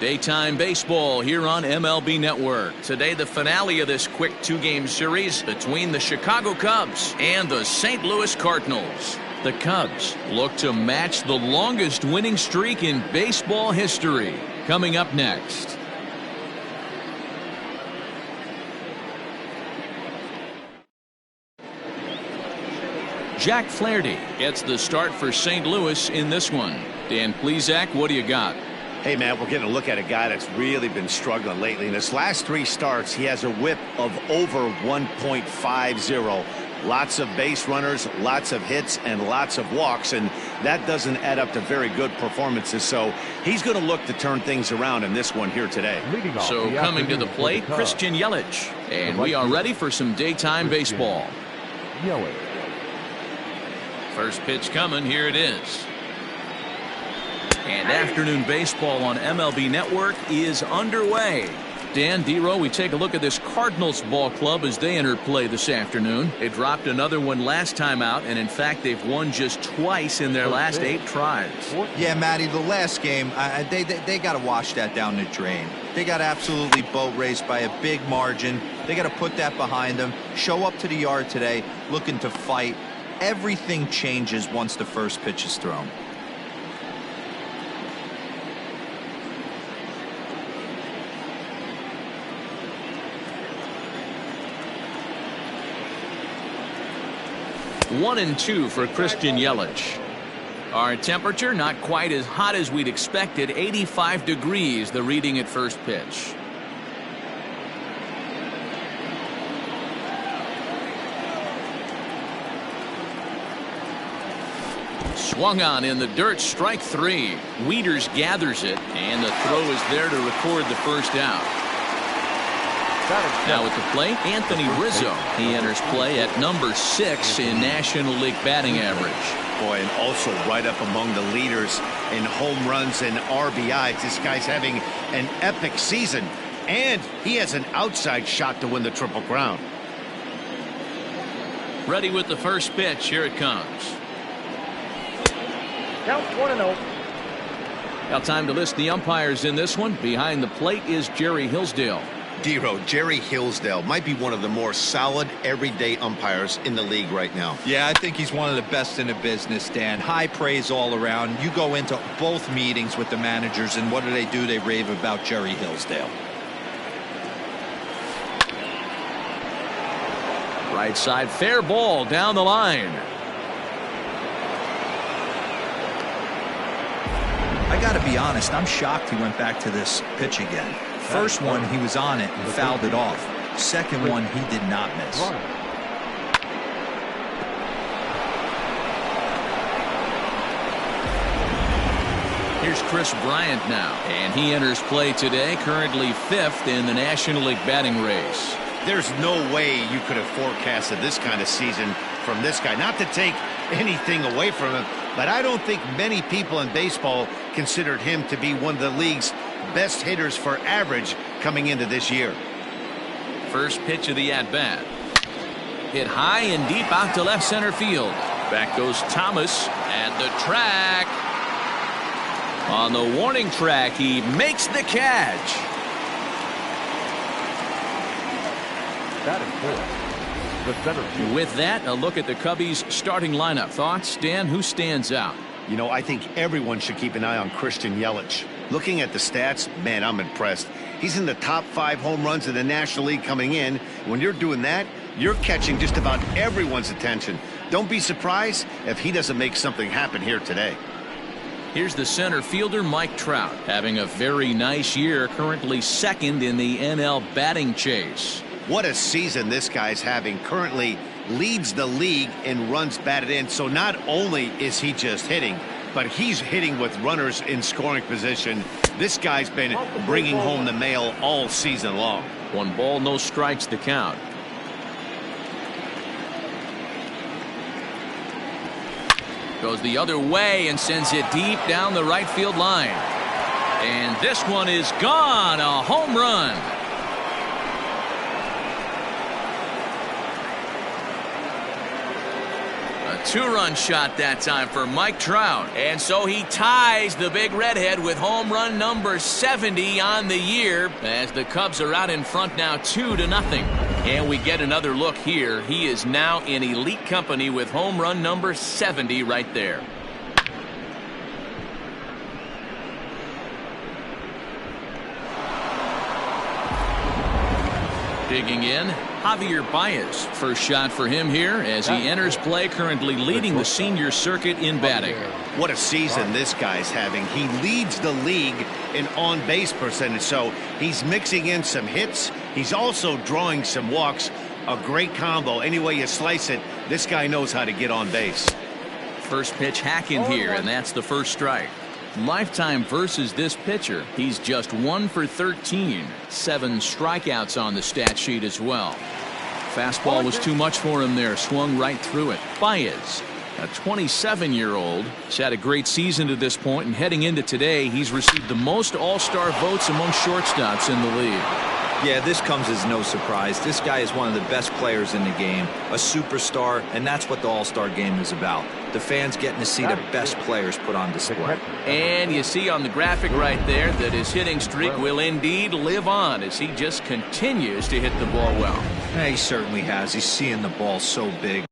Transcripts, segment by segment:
Daytime baseball here on MLB Network. Today, the finale of this quick two-game series between the Chicago Cubs and the St. Louis Cardinals. The Cubs look to match the longest winning streak in baseball history. Coming up next. Jack Flaherty gets the start for St. Louis in this one. Dan Plesac, what do you got? Hey, man, we're getting a look at a guy that's really been struggling lately. In his last 3 starts, he has a whip of over 1.50. Lots of base runners, lots of hits, and lots of walks, and that doesn't add up to very good performances. So he's going to look to turn things around in this one here today. So coming to the plate, Christian Yelich. And we are ready for some daytime baseball. First pitch coming, here it is. And afternoon baseball on MLB Network is underway. Dan, D-Row, we take a look at this Cardinals ball club as they enter play this afternoon. They dropped another one last time out, and in fact, they've won just twice in their last 8 tries. Yeah, Matty, the last game, they got to wash that down the drain. They got absolutely boat raced by a big margin. They got to put that behind them, show up to the yard today, looking to fight. Everything changes once the first pitch is thrown. One and 2 for Christian Yelich. Our temperature not quite as hot as we'd expected. 85 degrees, the reading at first pitch. Swung on in the dirt, strike 3. Wieters gathers it, and the throw is there to record the first out. Now at the plate, Anthony Rizzo. He enters play at number 6 in National League batting average. Boy, and also right up among the leaders in home runs and RBIs. This guy's having an epic season, and he has an outside shot to win the Triple Crown. Ready with the first pitch. Here it comes. Count 1-0. Now time to list the umpires in this one. Behind the plate is Jerry Hillsdale. D-Row, Jerry Hillsdale might be one of the more solid everyday umpires in the league right now. Yeah, I think he's one of the best in the business, Dan. High praise all around. You go into both meetings with the managers, and what do? They rave about Jerry Hillsdale. Right side, fair ball down the line. I got to be honest, I'm shocked he went back to this pitch again. First one, he was on it and fouled it off. Second one, he did not miss. Here's Chris Bryant now, and he enters play today, currently 5th in the National League batting race. There's no way you could have forecasted this kind of season from this guy. Not to take anything away from him, but I don't think many people in baseball considered him to be one of the league's best hitters for average coming into this year. First pitch of the at-bat. Hit high and deep out to left center field. Back goes Thomas at the track. On the warning track, he makes the catch. That is 4. The center field. With that, a look at the Cubbies' starting lineup. Thoughts, Dan? Who stands out? You know, I think everyone should keep an eye on Christian Yelich. Looking at the stats, man, I'm impressed. He's in the top 5 home runs in the National League coming in. When you're doing that, you're catching just about everyone's attention. Don't be surprised if he doesn't make something happen here today. Here's the center fielder, Mike Trout, having a very nice year, currently 2nd in the NL batting chase. What a season this guy's having. Currently leads the league in runs batted in. So not only is he just hitting, but he's hitting with runners in scoring position. This guy's been bringing home the mail all season long. 1 ball, no strikes to count. Goes the other way and sends it deep down the right field line. And this one is gone. A home run. Two-run shot that time for Mike Trout. And so he ties the big redhead with home run number 70 on the year as the Cubs are out in front now 2-0. And we get another look here. He is now in elite company with home run number 70 right there. Digging in, Javier Baez. First shot for him here as he enters play, currently leading the senior circuit in batting. What a season this guy's having. He leads the league in on-base percentage, so he's mixing in some hits. He's also drawing some walks. A great combo. Any way you slice it, this guy knows how to get on base. First pitch hacking here, and that's the first strike. Lifetime versus this pitcher, he's just 1 for 13. 7 strikeouts on the stat sheet as well. Fastball was too much for him there, swung right through it. Baez, a 27-year-old, has had a great season to this point, and heading into today, he's received the most all-star votes among shortstops in the league. Yeah, this comes as no surprise. This guy is one of the best players in the game, a superstar, and that's what the All-Star game is about. The fans getting to see the best players put on display. And you see on the graphic right there that his hitting streak will indeed live on as he just continues to hit the ball well. Yeah, he certainly has. He's seeing the ball so big.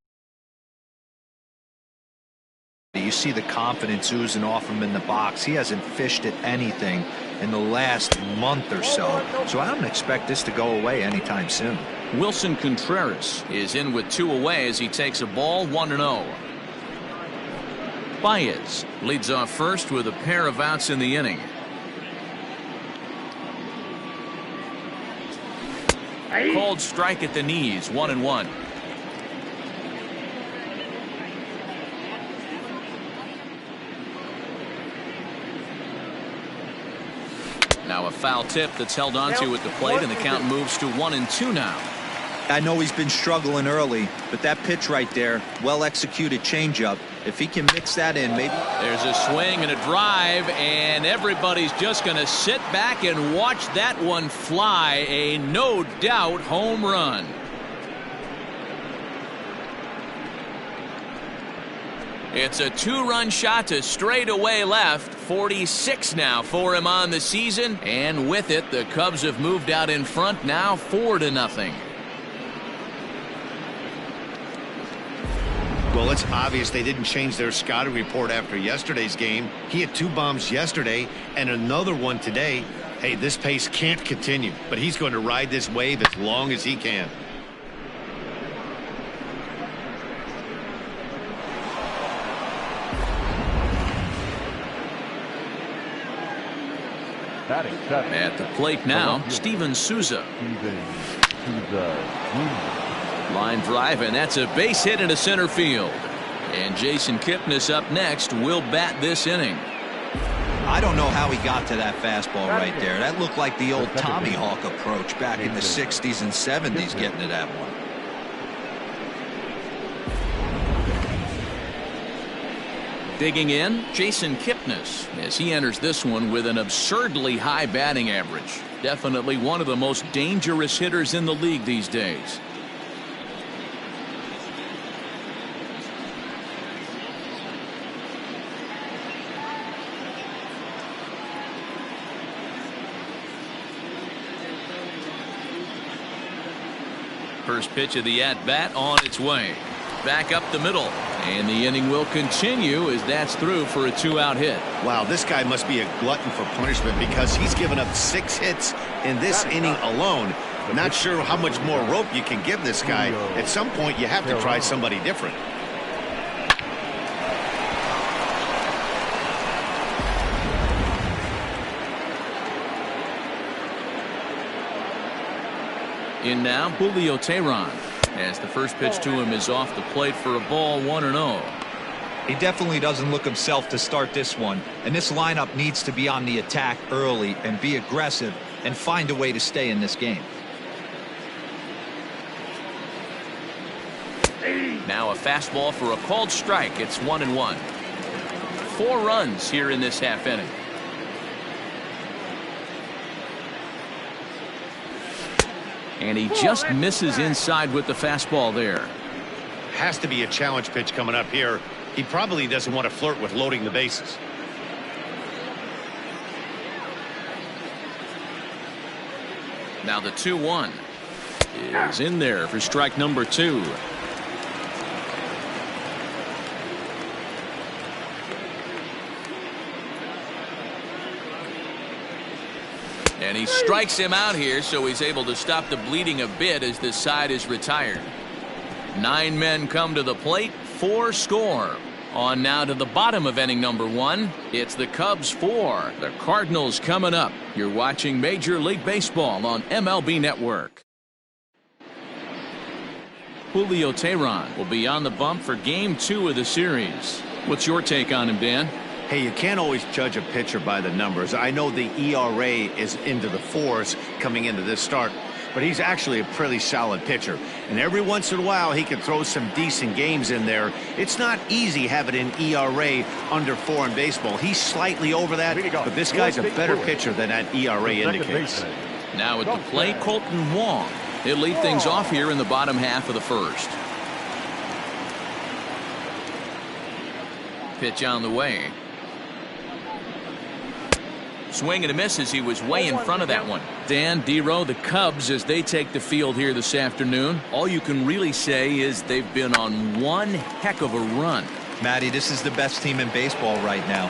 You see the confidence oozing off him in the box. He hasn't fished at anything in the last month or so. So I don't expect this to go away anytime soon. Wilson Contreras is in with 2 away as he takes a ball 1-0. Baez leads off first with a pair of outs in the inning. Called strike at the knees, 1-1. Now a foul tip that's held onto at the plate, and the count moves to 1-2 now. I know he's been struggling early, but that pitch right there, well executed changeup. If he can mix that in, maybe. There's a swing and a drive, and everybody's just going to sit back and watch that one fly. A no doubt home run. It's a 2-run shot to straightaway left. 46 now for him on the season, and with it the Cubs have moved out in front now 4-0. Well, it's obvious they didn't change their scouting report after yesterday's game. He had 2 bombs yesterday and another one today. Hey, this pace can't continue, but he's going to ride this wave as long as he can. At the plate now, Steven Souza. Line drive, and that's a base hit into center field. And Jason Kipnis up next will bat this inning. I don't know how he got to that fastball right there. That looked like the old Tommy Hawk approach back in the 60s and 70s, getting to that one. Digging in, Jason Kipnis as he enters this one with an absurdly high batting average. Definitely one of the most dangerous hitters in the league these days. First pitch of the at-bat on its way. Back up the middle, and the inning will continue as that's through for a 2-out hit. Wow, this guy must be a glutton for punishment because he's given up 6 hits in this inning alone. Not sure how much more rope you can give this guy. At some point, you have to try somebody different. In now, Julio Teheran, as the first pitch to him is off the plate for a ball, 1-0. He definitely doesn't look himself to start this one, and this lineup needs to be on the attack early and be aggressive and find a way to stay in this game. Now a fastball for a called strike. It's 1-1. 4 runs here in this half inning. And he just misses inside with the fastball there. has to be a challenge pitch coming up here. He probably doesn't want to flirt with loading the bases. Now the 2-1 is in there for strike number 2. And he strikes him out here, so he's able to stop the bleeding a bit as this side is retired. 9 men come to the plate, 4 score. On now to the bottom of inning number 1. It's the Cubs 4, the Cardinals coming up. You're watching Major League Baseball on MLB Network. Julio Teheran will be on the bump for game 2 of the series. What's your take on him, Dan? Hey, you can't always judge a pitcher by the numbers. I know the ERA is into the 4s coming into this start, but he's actually a pretty solid pitcher. And every once in a while, he can throw some decent games in there. It's not easy having an ERA under 4 in baseball. He's slightly over that, but this guy's a better pitcher than that ERA indicates. Now at the plate, Colton Wong. He'll lead things off here in the bottom half of the first. Pitch on the way. Swing and a miss as he was way in front of that one. Dan, D-Row, the Cubs, as they take the field here this afternoon, all you can really say is they've been on one heck of a run. Matty, this is the best team in baseball right now.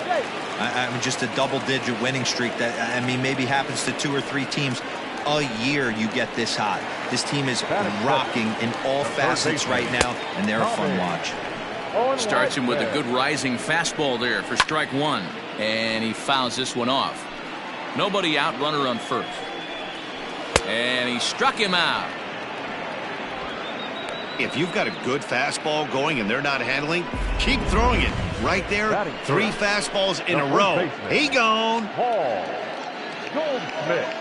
I'm just a double-digit winning streak that, I mean, maybe happens to 2 or 3 teams a year you get this hot. This team is rocking in all facets right now, and they're a fun watch. Starts him with a good rising fastball there for strike 1, and he fouls this one off. Nobody out, runner on first. And he struck him out. If you've got a good fastball going and they're not handling, keep throwing it. Right there, 3 fastballs in a row. He gone. Goldschmidt.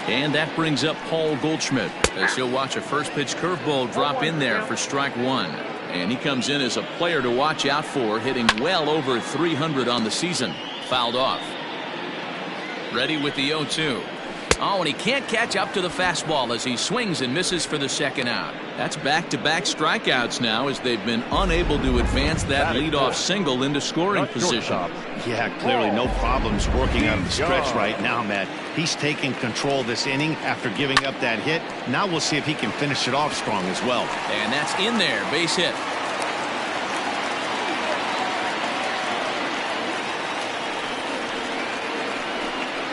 And that brings up Paul Goldschmidt as he'll watch a first pitch curveball drop in there for strike 1. And he comes in as a player to watch out for, hitting well over 300 on the season. Fouled off. Ready with the 0-2. Oh, and he can't catch up to the fastball as he swings and misses for the second out. That's back-to-back strikeouts now as they've been unable to advance that leadoff single into scoring position. Yeah, clearly no problems working out of the stretch right now, Matt. He's taking control this inning after giving up that hit. Now we'll see if he can finish it off strong as well. And that's in there, base hit.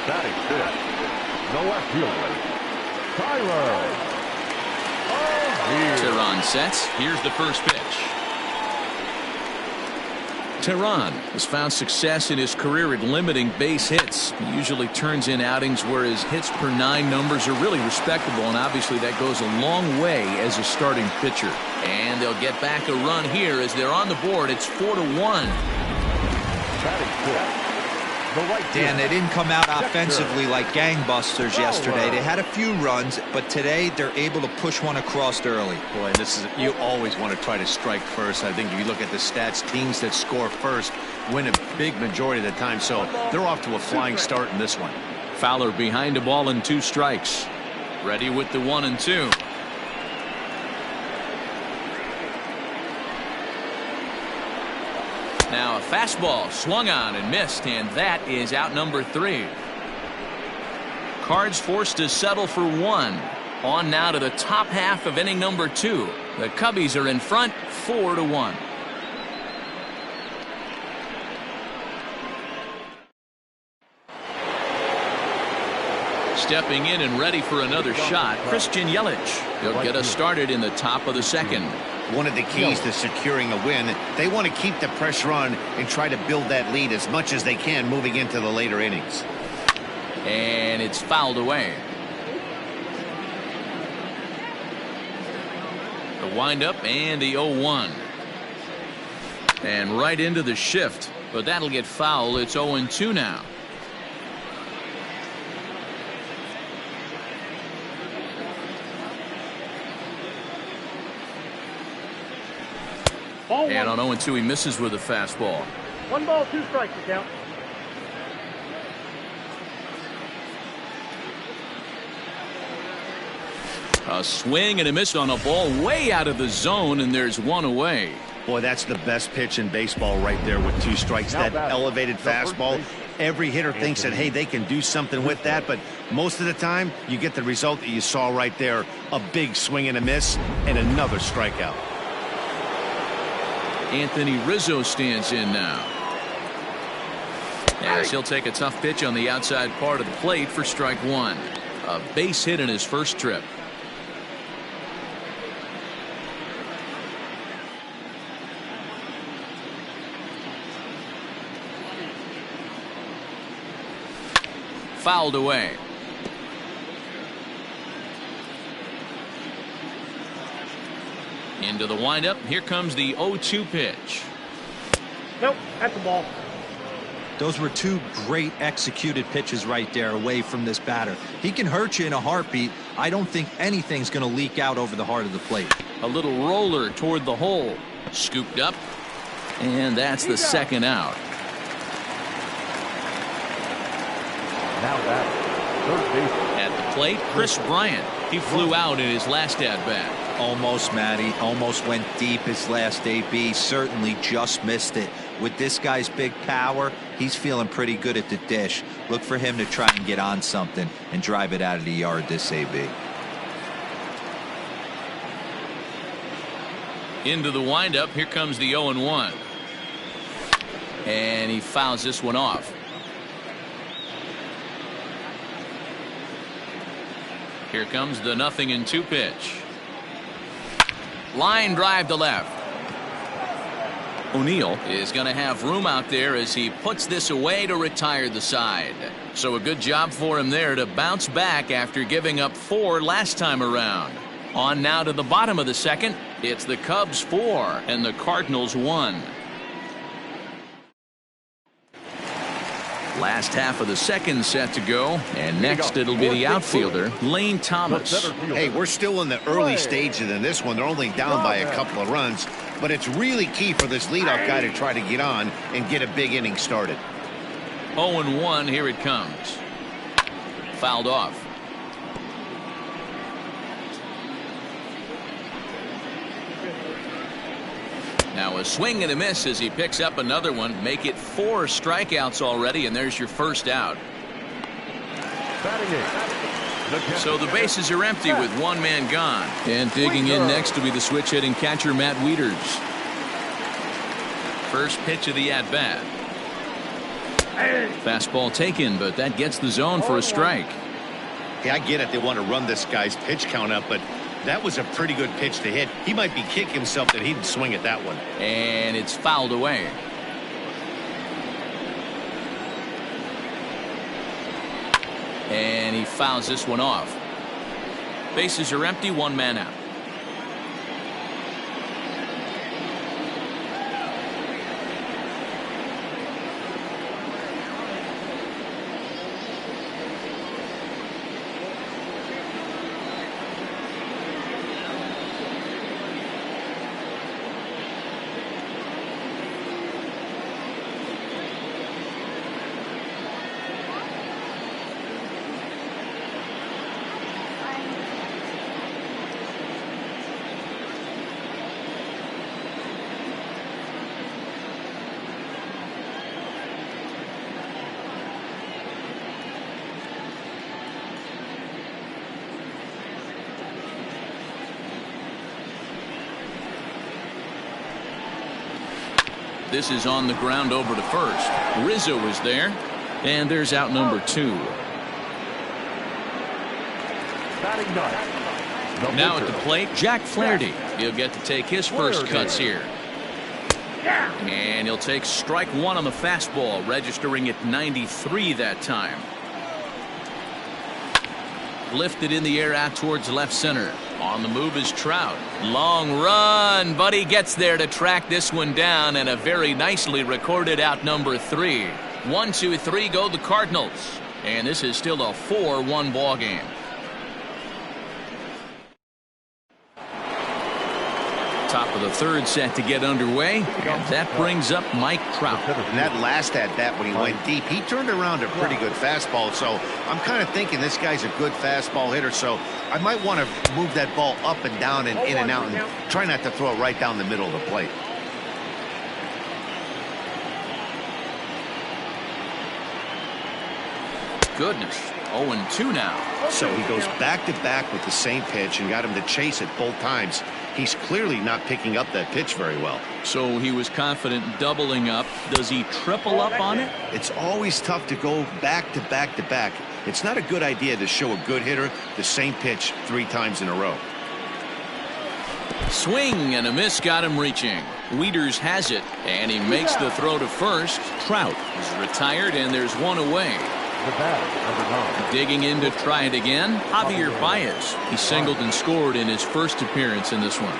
Batting fifth. The left fielder, Tyler. Teheran sets. Here's the first pitch. Teheran has found success in his career at limiting base hits. He usually turns in outings where his hits per 9 numbers are really respectable, and obviously that goes a long way as a starting pitcher. And they'll get back a run here as they're on the board. It's 4-1. Batting fifth. Dan, they didn't come out offensively like gangbusters yesterday. They had a few runs, but today they're able to push one across early. Boy, this is, you always want to try to strike first. I think if you look at the stats, teams that score first win a big majority of the time, so they're off to a flying start in this one. Fowler behind a ball and 2 strikes. Ready with the 1-2. Now a fastball swung on and missed, and that is out number 3. Cards forced to settle for 1. On now to the top half of inning number 2. The Cubbies are in front 4-1. Stepping in and ready for another shot, Christian Yelich. He'll get us started in the top of the second. One of the keys to securing a win, they want to keep the pressure on and try to build that lead as much as they can moving into the later innings. And it's fouled away. The windup and the 0-1. And right into the shift, but that'll get foul. It's 0-2 now. And on 0-2 he misses with a fastball. 1 ball, 2 strikes to count. A swing and a miss on a ball way out of the zone, and there's one away. Boy, that's the best pitch in baseball right there with 2 strikes. That elevated fastball. Every hitter thinks that, hey, they can do something with that, but most of the time you get the result that you saw right there. A big swing and a miss and another strikeout. Anthony Rizzo stands in now. As he'll take a tough pitch on the outside part of the plate for strike 1. A base hit in his first trip. Fouled away. Into the windup. Here comes the 0-2 pitch. Nope, that's the ball. Those were 2 great executed pitches right there away from this batter. He can hurt you in a heartbeat. I don't think anything's going to leak out over the heart of the plate. A little roller toward the hole. Scooped up. And that's the second out. Now batting, third baseman. At the plate, Chris Bryant. He flew out in his last at-bat. Almost, Matty. Almost went deep his last AB. Certainly just missed it. With this guy's big power, he's feeling pretty good at the dish. Look for him to try and get on something and drive it out of the yard this AB. Into the windup. Here comes the 0-1. And he fouls this one off. Here comes the 0-2 pitch. Line drive to left. O'Neill is going to have room out there as he puts this away to retire the side. So a good job for him there to bounce back after giving up 4 last time around. On now to the bottom of the second. It's the Cubs 4 and the Cardinals 1. Last half of the second set to go, and next it'll be the outfielder, Lane Thomas. Hey, we're still in the early stages in this one. They're only down by a couple of runs, but it's really key for this leadoff guy to try to get on and get a big inning started. 0-1, here it comes. Fouled off. Now a swing and a miss as he picks up another one. Make it 4 strikeouts already, and there's your first out. So the bases are empty with 1 man gone. And digging in next will be the switch hitting catcher Matt Wieters. First pitch of the at-bat. Fastball taken, but that gets the zone for a strike. Yeah, I get it. They want to run this guy's pitch count up, but that was a pretty good pitch to hit. He might be kicking himself that he didn't swing at that one. And it's fouled away. And he fouls this one off. Bases are empty, 1 man out. This is on the ground over to first. Rizzo is there. And there's out number 2. Now at the plate, Jack Flaherty. He'll get to take his first cuts here. And he'll take strike 1 on the fastball, registering at 93 that time. Lifted in the air out towards left center. On the move is Trout. Long run, but he gets there to track this one down, and a very nicely recorded out number 3. 1, 2, 3 go the Cardinals. And this is still a 4-1 ball game. Top of the third set to get underway, and that brings up Mike Trout. And that last at bat when he went deep, he turned around a pretty good fastball. So I'm kind of thinking this guy's a good fastball hitter. So I might want to move that ball up and down and in and out and try not to throw it right down the middle of the plate. Goodness. 0-2 now. So he goes back-to-back with the same pitch and got him to chase it both times. He's clearly not picking up that pitch very well. So he was confident doubling up. Does he triple up on it? It's always tough to go back-to-back-to-back. It's not a good idea to show a good hitter the same pitch 3 times in a row. Swing and a miss got him reaching. Wieters has it, and he makes the throw to first. Trout is retired, and there's one away. The batter, number 9. Digging in to try it again, Javier Baez. He singled and scored in his first appearance in this one.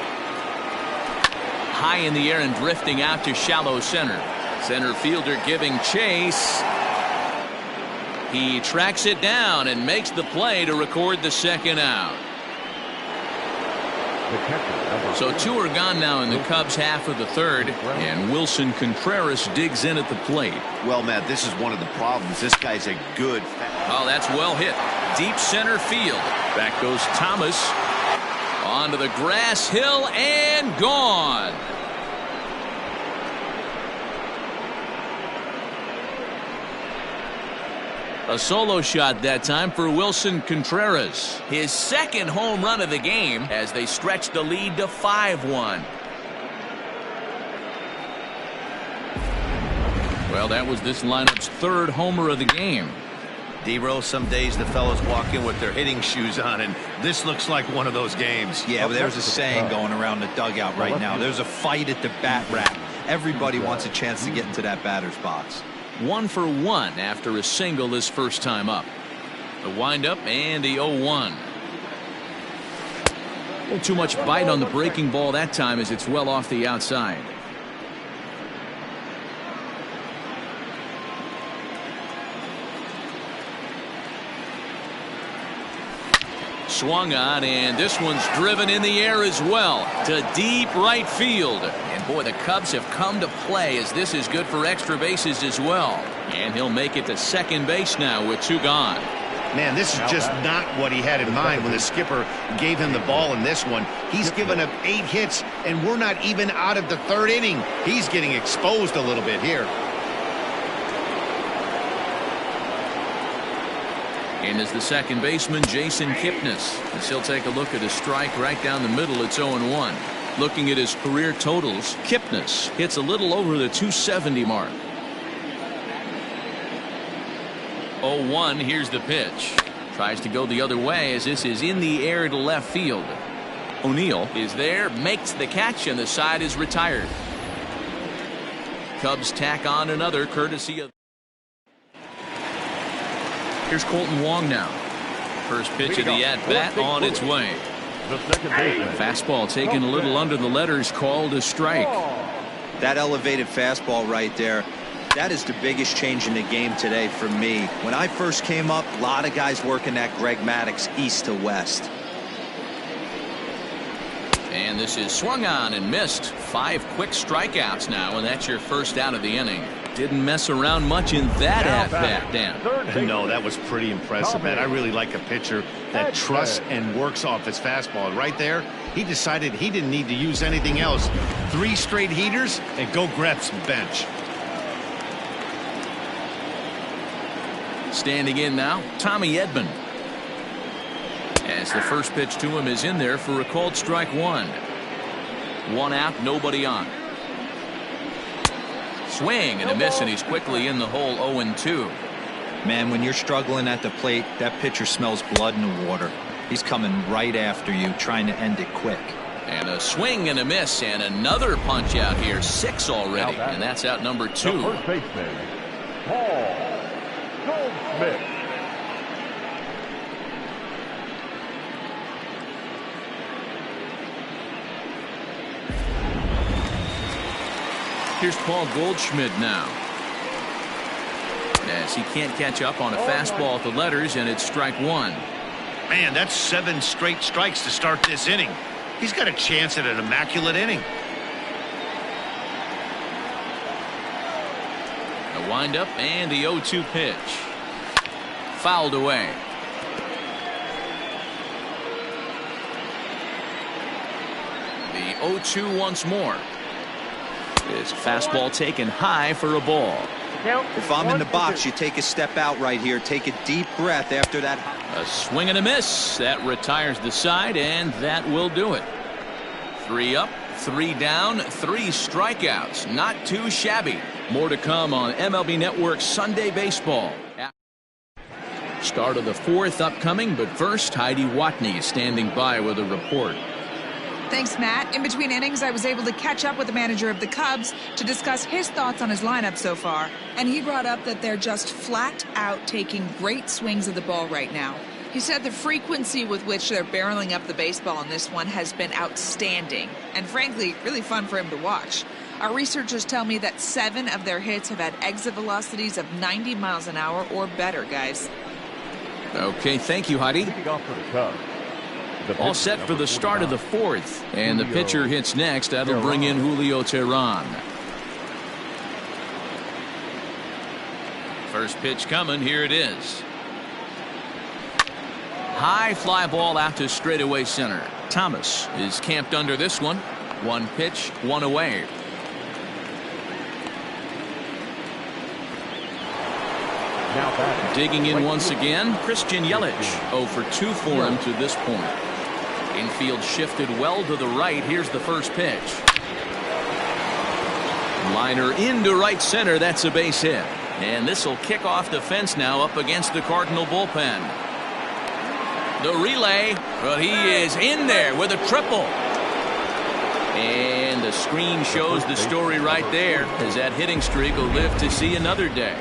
High in the air and drifting out to shallow center. Center fielder giving chase. He tracks it down and makes the play to record the second out. The catcher, number So 4. 2 are gone now in the Cubs half of the third, and Wilson Contreras digs in at the plate. Well, Matt, this is one of the problems. This guy's a good. Oh, that's well hit. Deep center field. Back goes Thomas. Onto the grass hill and gone. A solo shot that time for Wilson Contreras. His second home run of the game as they stretch the lead to 5-1. Well, that was this lineup's third homer of the game. D-Row, some days the fellas walk in with their hitting shoes on, and this looks like one of those games. Yeah, but there's a saying going around the dugout right now. There's a fight at the bat rack. Everybody wants a chance to get into that batter's box. 1 for 1 after a single his first time up. The windup and the 0-1. A little too much bite on the breaking ball that time as it's well off the outside. Swung on, and this one's driven in the air as well to deep right field. And boy, the Cubs have come to play as this is good for extra bases as well. And he'll make it to second base now with 2 gone. Man, this is just not what he had in mind when the skipper gave him the ball in this one. He's given up 8 hits, and we're not even out of the 3rd inning. He's getting exposed a little bit here. And as the second baseman, Jason Kipnis. As he'll take a look at his strike right down the middle, it's 0-1. Looking at his career totals, Kipnis hits a little over the 270 mark. 0-1, here's the pitch. Tries to go the other way as this is in the air to left field. O'Neill is there, makes the catch, and the side is retired. Cubs tack on another courtesy of. Here's Colton Wong now. First pitch of the at-bat on its way. The second baseman. Fastball taken a little under the letters, called a strike. That elevated fastball right there, that is the biggest change in the game today for me. When I first came up, a lot of guys working that Greg Maddux east to west. And this is swung on and missed. 5 quick strikeouts now, and that's your first out of the inning. Didn't mess around much in that at-bat, Dan. No, that was pretty impressive, man. I really like a pitcher that trusts and works off his fastball. And right there, he decided he didn't need to use anything else. 3 straight heaters and go grab some bench. Standing in now, Tommy Edman. As the first pitch to him is in there for a called strike 1. 1 out, nobody on. Swing and a miss, and he's quickly in the hole. 0-2. Man, when you're struggling at the plate, that pitcher smells blood in the water. He's coming right after you, trying to end it quick. And a swing and a miss, and another punch out here. 6 already, and that's out number 2. The first baseman, Paul Goldschmidt. Here's Paul Goldschmidt now. As he can't catch up on a fastball at the letters, and it's strike 1. Man, that's 7 straight strikes to start this inning. he's got a chance at an immaculate inning. The windup and the 0-2 pitch. Fouled away. The 0-2 once more. This fastball taken high for a ball. If I'm in the box, you take a step out right here. Take a deep breath after that. A swing and a miss. That retires the side, and that will do it. 3 up, 3 down, 3 strikeouts. Not too shabby. More to come on MLB Network Sunday Baseball. Start of the 4th upcoming, but first, Heidi Watney standing by with a report. Thanks, Matt. In between innings, I was able to catch up with the manager of the Cubs to discuss his thoughts on his lineup so far. And he brought up that they're just flat out taking great swings of the ball right now. He said the frequency with which they're barreling up the baseball in this one has been outstanding. And frankly, really fun for him to watch. Our researchers tell me that 7 of their hits have had exit velocities of 90 miles an hour or better, guys. Okay, thank you, Heidi. Leading off for the Cubs, All set for the start of the 4th. And the pitcher hits next. That'll bring in Julio Teheran. First pitch coming. Here it is. High fly ball out to straightaway center. Thomas is camped under this one. 1 pitch, 1 away. now batting. Digging in once again, Christian Yelich. 0 for 2 for him to this point. Infield shifted well to the right. Here's the first pitch. Liner into right center. That's a base hit. And this will kick off the fence now up against the Cardinal bullpen. The relay, but he is in there with a triple. And the screen shows the story right there, as that hitting streak will live to see another day.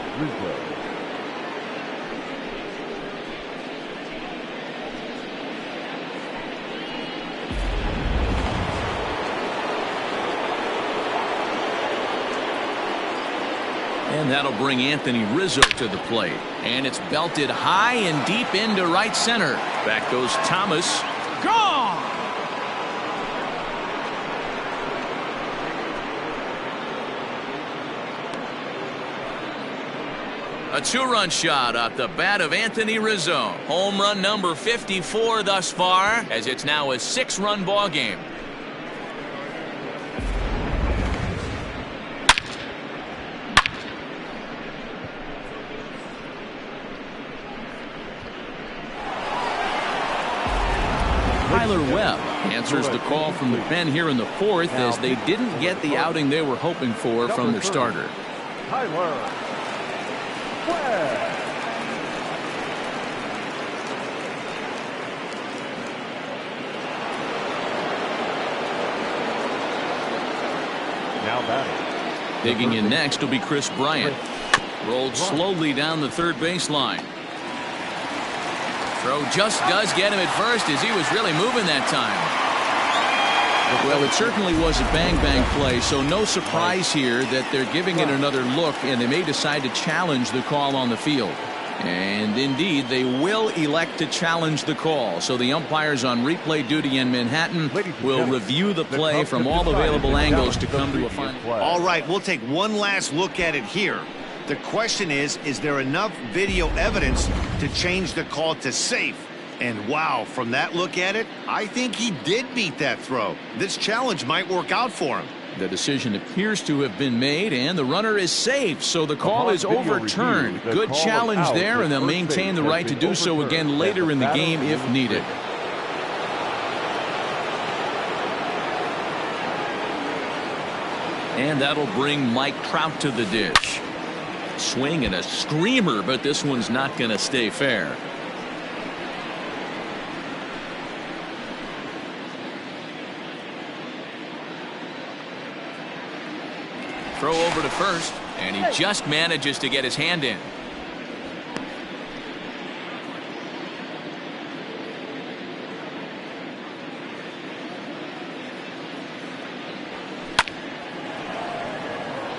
And that'll bring Anthony Rizzo to the plate. And it's belted high and deep into right center. Back goes Thomas. Gone! A 2-run shot off the bat of Anthony Rizzo. Home run number 54 thus far, as it's now a 6-run ball game. Tyler Webb answers the call from the pen here in the 4th, as they didn't get the outing they were hoping for from their starter. Tyler Webb. Now batting. Digging in next will be Chris Bryant. Rolled slowly down the third baseline. Throw just does get him at first, as he was really moving that time. Well, it certainly was a bang-bang play, so no surprise here that they're giving it another look, and they may decide to challenge the call on the field. And indeed, they will elect to challenge the call. So the umpires on replay duty in Manhattan will review the play from all available angles to come to a final. All right, we'll take one last look at it here. The question is there enough video evidence to change the call to safe? And wow, from that look at it, I think he did beat that throw. This challenge might work out for him. The decision appears to have been made, and the runner is safe, so the call is overturned. Good challenge there, and they'll maintain the right to do so again later in the game if needed. And that'll bring Mike Trout to the dish. Swing and a screamer, but this one's not going to stay fair. Throw over to first, and he just manages to get his hand in.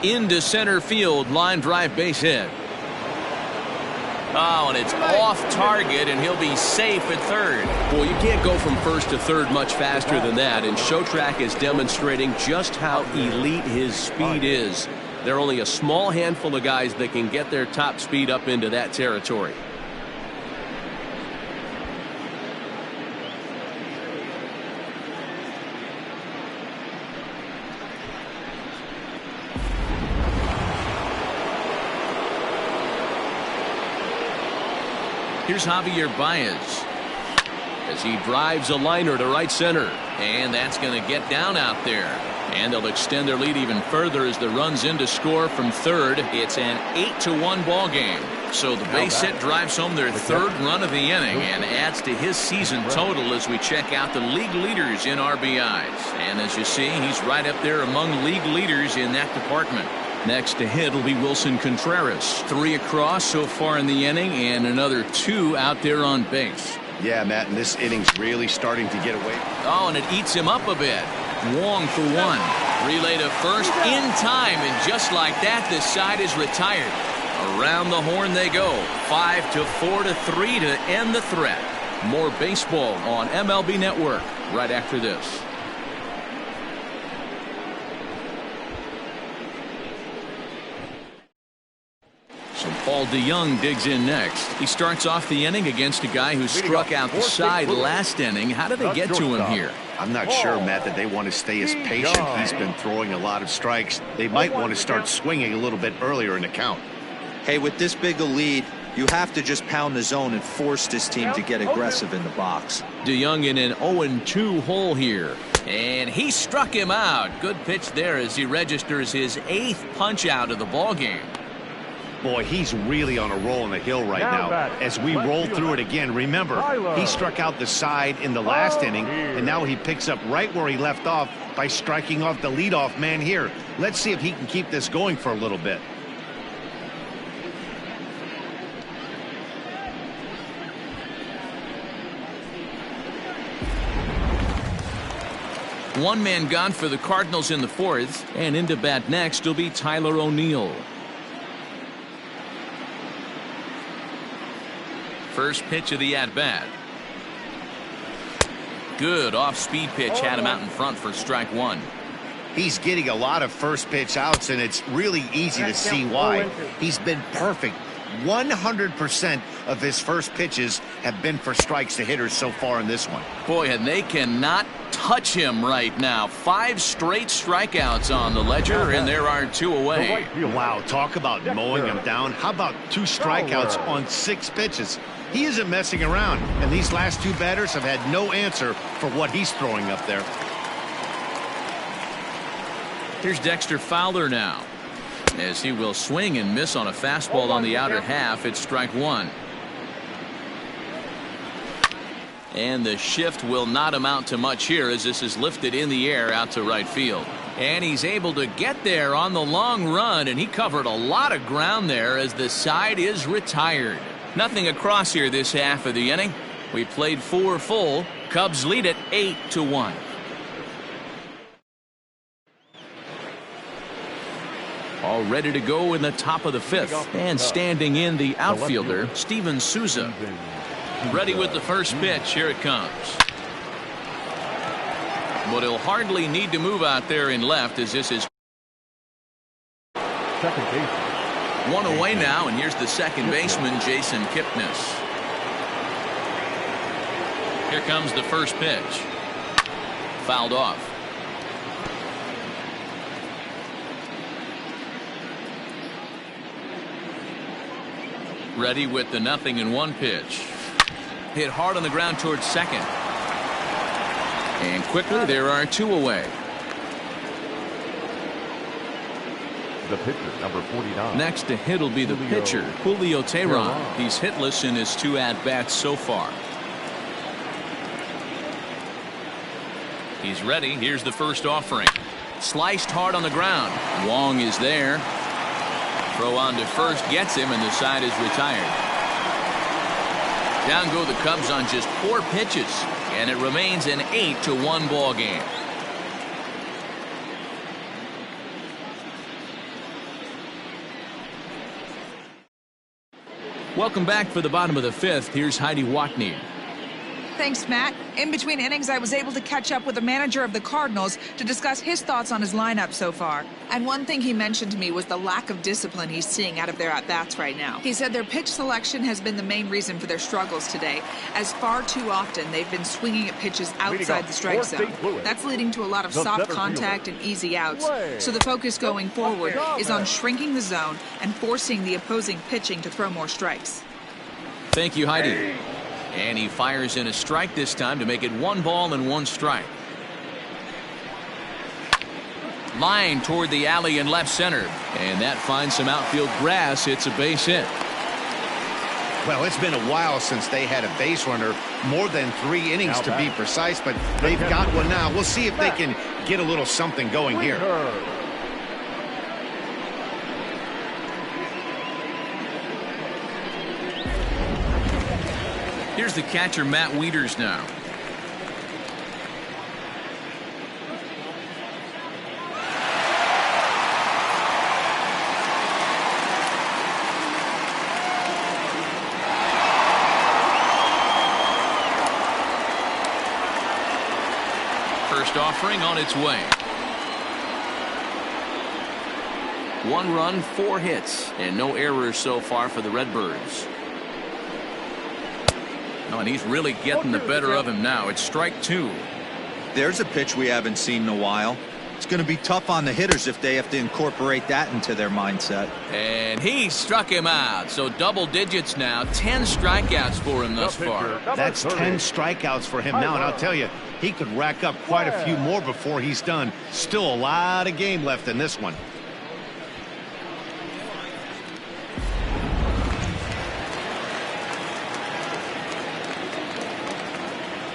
Into center field, line drive base hit. Oh, and it's off target, and he'll be safe at third. Well, you can't go from first to third much faster than that, and Showtrack is demonstrating just how elite his speed is. There are only a small handful of guys that can get their top speed up into that territory. Here's Javier Baez as he drives a liner to right center, and that's going to get down out there, and they'll extend their lead even further as the runs in to score from third. It's an 8-1 ball game, so the base hit drives home their third run of the inning and adds to his season total as we check out the league leaders in RBIs, and as you see, he's right up there among league leaders in that department. Next to hit will be Wilson Contreras. 3 across so far in the inning, and another 2 out there on base. Yeah, Matt, and this inning's really starting to get away. Oh, and it eats him up a bit. Wong for 1. Relay to first in time, and just like that, this side is retired. Around the horn they go. 5-4-3 to end the threat. More baseball on MLB Network right after this. Paul DeYoung digs in next. He starts off the inning against a guy who struck out the side last inning. How did they get to him here? I'm not sure, Matt, that they want to stay as patient. He's been throwing a lot of strikes. They might want to start swinging a little bit earlier in the count. Hey, with this big a lead, you have to just pound the zone and force this team to get aggressive in the box. DeYoung in an 0-2 hole here. And he struck him out. Good pitch there as he registers his 8th punch out of the ball game. Boy, he's really on a roll on the hill right now. As we roll through it again, remember, he struck out the side in the last inning, and now he picks up right where he left off by striking off the leadoff man here. Let's see if he can keep this going for a little bit. One man gone for the Cardinals in the 4th, and into bat next will be Tyler O'Neill. First pitch of the at-bat. Good off-speed pitch, had him out in front for strike 1. He's getting a lot of first pitch outs, and it's really easy to see why. He's been perfect. 100% of his first pitches have been for strikes to hitters so far in this one. Boy, and they cannot touch him right now. 5 straight strikeouts on the ledger, and there are 2 away. Wow, talk about mowing him down. How about 2 strikeouts on 6 pitches? He isn't messing around, and these last 2 batters have had no answer for what he's throwing up there. Here's Dexter Fowler now, as he will swing and miss on a fastball on the outer half. It's strike 1. And the shift will not amount to much here as this is lifted in the air out to right field. And he's able to get there on the long run, and he covered a lot of ground there as the side is retired. Nothing across here this half of the inning. We played 4 full. Cubs lead it 8-1. All ready to go in the top of the 5th. And standing in the outfielder, Steven Souza. Ready with the first pitch. Here it comes. But he'll hardly need to move out there in left as this is Second base. 1 away now, and here's the second baseman, Jason Kipnis. Here comes the first pitch. Fouled off. Ready with the 0-1 pitch. Hit hard on the ground towards second. And quickly there are 2 away. The pitcher, number 49. Next to hit will be the pitcher, Julio Teheran. He's hitless in his 2 at-bats so far. He's ready. Here's the first offering. Sliced hard on the ground. Wong is there. Throw on to first gets him, and the side is retired. Down go the Cubs on just 4 pitches, and it remains an 8-1 ball game. Welcome back for the bottom of the fifth. Here's Heidi Watney. Thanks, Matt. In between innings, I was able to catch up with the manager of the Cardinals to discuss his thoughts on his lineup so far. And one thing he mentioned to me was the lack of discipline he's seeing out of their at-bats right now. He said their pitch selection has been the main reason for their struggles today, as far too often they've been swinging at pitches outside the strike zone. That's leading to a lot of soft contact and easy outs. So the focus going forward is on shrinking the zone and forcing the opposing pitching to throw more strikes. Thank you, Heidi. And he fires in a strike this time to make it 1 ball and 1 strike. Line toward the alley in left center. And that finds some outfield grass. It's a base hit. Well, it's been a while since they had a base runner, more than 3 innings to be precise, but they've got one now. We'll see if they can get a little something going here. Here's the catcher, Matt Wieters, now. First offering on its way. 1 run, 4 hits, and no errors so far for the Redbirds. Oh, and he's really getting the better of him now. It's strike 2. There's a pitch we haven't seen in a while. It's going to be tough on the hitters if they have to incorporate that into their mindset. And he struck him out. So double digits now. 10 strikeouts for him thus far. That's 10 strikeouts for him now. And I'll tell you, he could rack up quite a few more before he's done. Still a lot of game left in this one.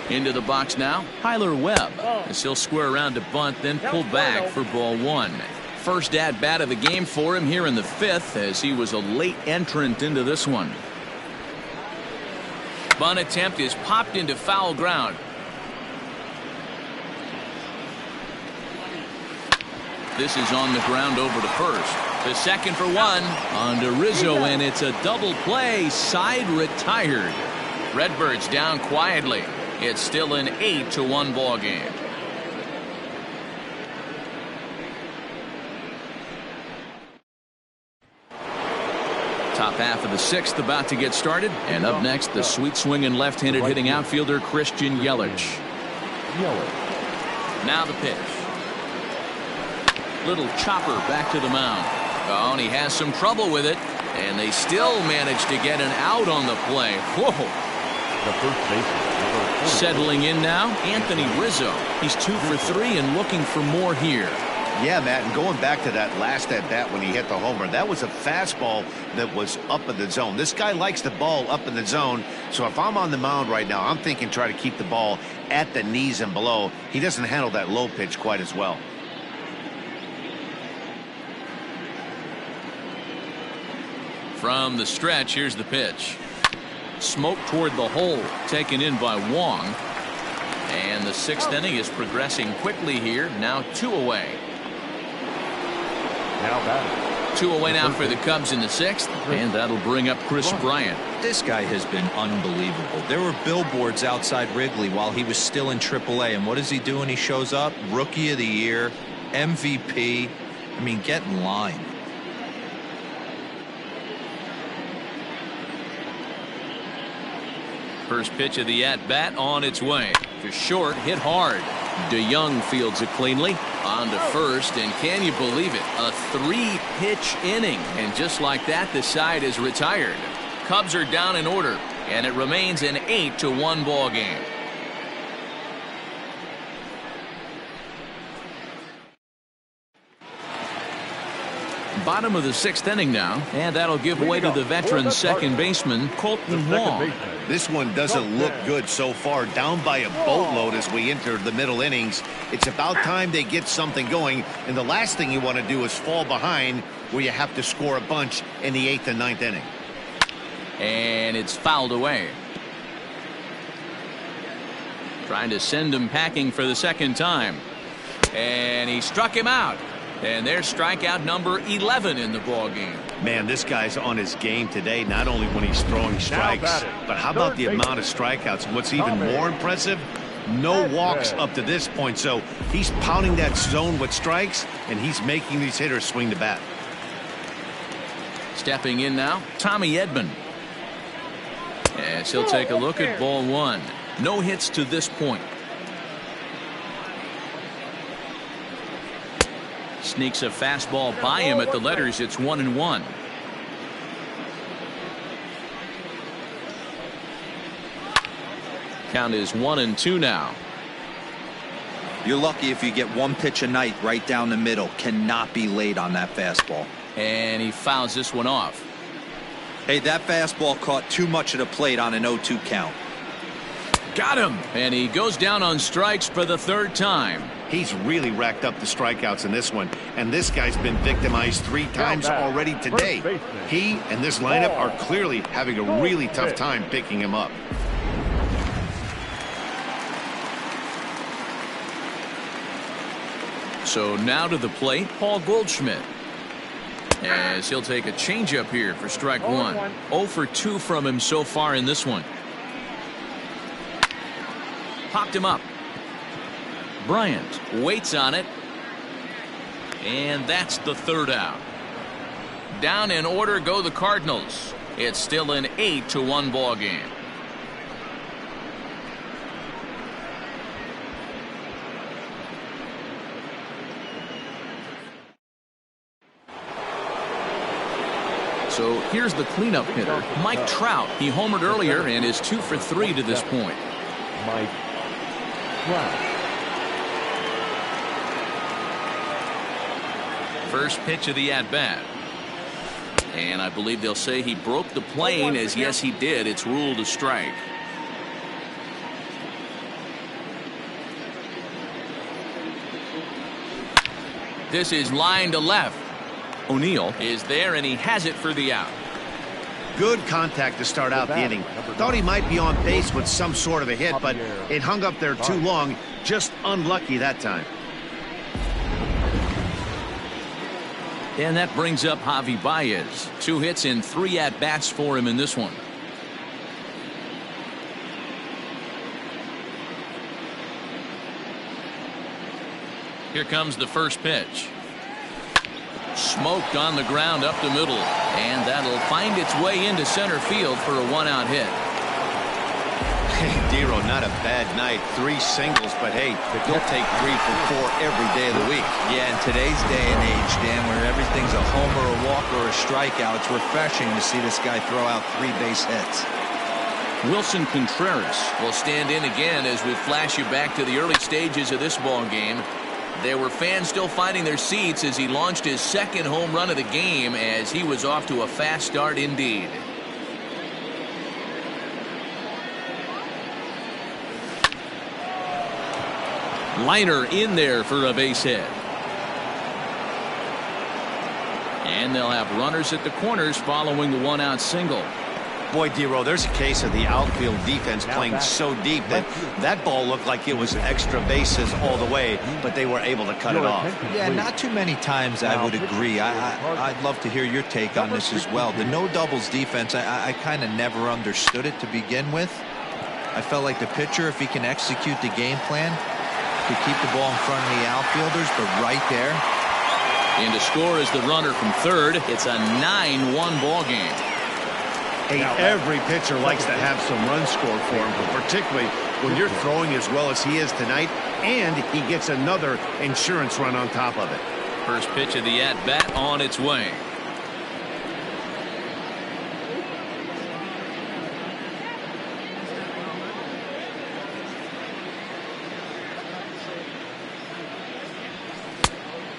Into the box now, Tyler Webb. As he'll square around to bunt, then pull back for ball 1. First at-bat of the game for him here in the 5th, as he was a late entrant into this one. Bunt attempt is popped into foul ground. This is on the ground over to first. The second for 1 on to Rizzo, and it's a double play. Side retired. Redbirds down quietly. It's still an 8-1 ball game. Top half of the 6th about to get started, and up next the sweet swinging left-handed hitting outfielder Christian Yelich. Now the pitch. Little chopper back to the mound. Oh, and he has some trouble with it, and they still manage to get an out on the play. Whoa. The first baseman. Settling in now, Anthony Rizzo. He's 2 for 3 and looking for more here. Yeah, Matt, and going back to that last at-bat when he hit the homer, that was a fastball that was up in the zone. This guy likes the ball up in the zone, so if I'm on the mound right now, I'm thinking try to keep the ball at the knees and below. He doesn't handle that low pitch quite as well. From the stretch, here's the pitch. Smoke toward the hole, taken in by Wong. And the 6th inning is progressing quickly here. Now 2 away. Now batting. 2 away now for the Cubs in the 6th. And that'll bring up Chris Bryant. This guy has been unbelievable. There were billboards outside Wrigley while he was still in AAA. And what does he do when he shows up? Rookie of the Year, MVP. I mean, get in line. First pitch of the at-bat on its way. To short, hit hard. DeYoung fields it cleanly. On to first, and can you believe it? A 3-pitch inning. And just like that, the side is retired. Cubs are down in order, and it remains an 8-1 ball game. Bottom of the 6th inning now, and that'll give way to the veteran second baseman, Colton Wong. This one doesn't look good so far. Down by a boatload as we enter the middle innings. It's about time they get something going, and the last thing you want to do is fall behind where you have to score a bunch in the 8th and 9th inning. And it's fouled away. Trying to send him packing for the second time. And he struck him out. And there's strikeout number 11 in the ball game. Man, this guy's on his game today, not only when he's throwing strikes, but how about the amount of strikeouts? And what's even more impressive, no walks up to this point. So he's pounding that zone with strikes, and he's making these hitters swing the bat. Stepping in now, Tommy Edman. As he'll take a look at ball one. No hits to this point. Sneaks a fastball by him at the letters. It's 1-1. Count is 1-2 now. You're lucky if you get one pitch a night right down the middle. Cannot be late on that fastball. And he fouls this one off. Hey, that fastball caught too much of the plate on an 0-2 count. Got him. And he goes down on strikes for the third time. He's really racked up the strikeouts in this one, and this guy's been victimized 3 times already today. He and this lineup are clearly having a really tough time picking him up. So now to the plate, Paul Goldschmidt. As he'll take a changeup here for strike one. 0 for 2 from him so far in this one. Popped him up. Bryant waits on it. And that's the third out. Down in order go the Cardinals. It's still an 8-1 ball game. So here's the cleanup hitter, Mike Trout. He homered earlier and is 2 for 3 to this point. Mike Trout. First pitch of the at-bat. And I believe they'll say he broke the plane, as yes he did. It's ruled a strike. This is line to left. O'Neill is there, and he has it for the out. Good contact to start out the inning. Thought he might be on base with some sort of a hit, but it hung up there too long. Just unlucky that time. And that brings up Javi Baez. 2 hits and 3 at-bats for him in this one. Here comes the first pitch. Smoked on the ground up the middle. And that'll find its way into center field for a 1-out hit. Hey, Dero, not a bad night. 3 singles, but hey, he'll take 3 for 4 every day of the week. Yeah, in today's day and age, Dan, where everything's a homer, a walk, or a strikeout, it's refreshing to see this guy throw out 3 base hits. Wilson Contreras will stand in again as we flash you back to the early stages of this ball game. There were fans still finding their seats as he launched his second home run of the game, as he was off to a fast start indeed. Liner in there for a base hit. And they'll have runners at the corners following the 1-out single. Boy, Dero, there's a case of the outfield defense playing so deep that that ball looked like it was extra bases all the way, but they were able to cut it off. Yeah, not too many times I would agree. I'd love to hear your take on this as well. The no doubles defense, I kind of never understood it to begin with. I felt like the pitcher, if he can execute the game plan, could keep the ball in front of the outfielders, but right there. And to score is the runner from third. It's a 9-1 ball game. Hey, every pitcher likes to have some runs scored for him, but particularly when you're throwing as well as he is tonight, and he gets another insurance run on top of it. First pitch of the at-bat on its way.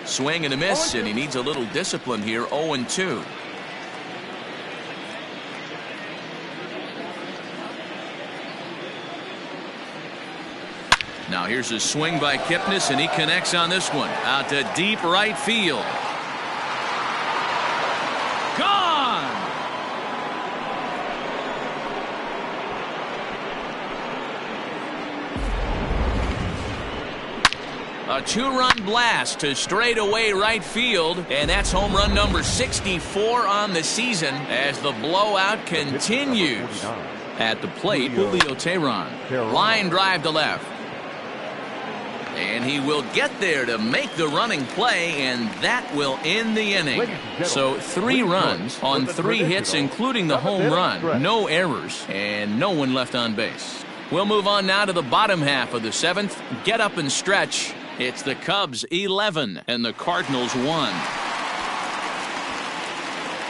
Swing and a miss, and he needs a little discipline here. 0-2. Now here's a swing by Kipnis, and he connects on this one. Out to deep right field. Gone! A two-run blast to straightaway right field, and that's home run number 64 on the season as the blowout continues. At the plate, Julio Teheran. Line drive to left. And he will get there to make the running play, and that will end the inning. So 3 runs on 3 hits, including the home run. No errors, and no one left on base. We'll move on now to the bottom half of the 7th. Get up and stretch. It's the Cubs 11 and the Cardinals 1.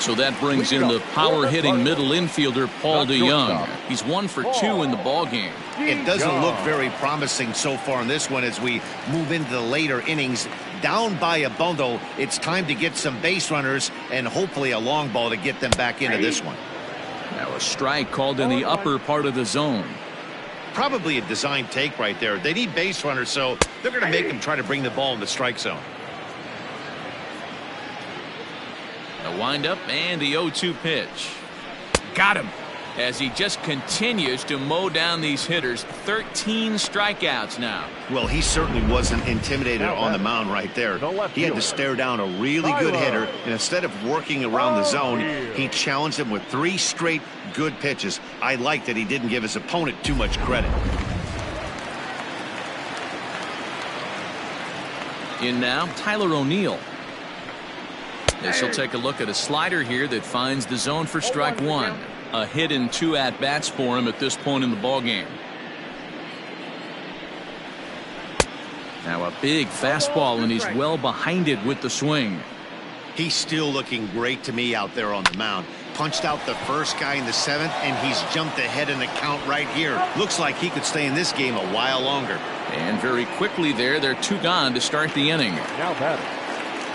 So that brings in the power-hitting middle infielder Paul DeJong. He's 1 for 2 in the ballgame. It doesn't look very promising so far in this one as we move into the later innings. Down by a bundle, it's time to get some base runners and hopefully a long ball to get them back into this one. Now a strike called in the upper part of the zone. Probably a design take right there. They need base runners, so they're going to make them try to bring the ball in the strike zone. A windup and the 0-2 pitch. Got him. As he just continues to mow down these hitters. 13 strikeouts now. Well, he certainly wasn't intimidated on the mound right there. He had to stare down a really good hitter, and instead of working around the zone, he challenged him with 3 straight good pitches. I like that he didn't give his opponent too much credit. In now, Tyler O'Neill. This will take a look at a slider here that finds the zone for strike 1. A hit in 2 at-bats for him at this point in the ballgame. Now a big fastball, and he's well behind it with the swing. He's still looking great to me out there on the mound. Punched out the first guy in the 7th, and he's jumped ahead in the count right here. Looks like he could stay in this game a while longer. And very quickly there, they're 2 gone to start the inning. Now batting,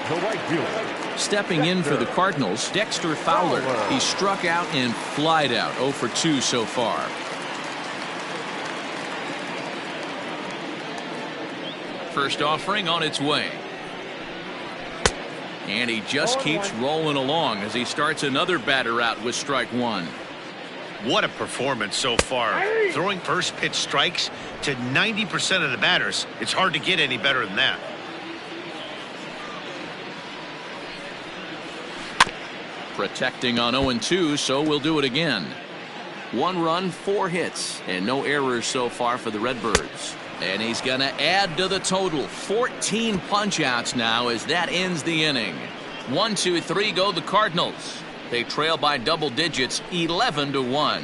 the right fielder. Stepping in for the Cardinals, Dexter Fowler. He struck out and flied out. 0 for 2 so far. First offering on its way. And he just keeps rolling along as he starts another batter out with strike 1. What a performance so far. Throwing first pitch strikes to 90% of the batters. It's hard to get any better than that. Protecting on 0-2, so we'll do it again. 1 run, 4 hits, and no errors so far for the Redbirds. And he's going to add to the total. 14 punch-outs now as that ends the inning. 1, 2, 3 go the Cardinals. They trail by double digits, 11-1.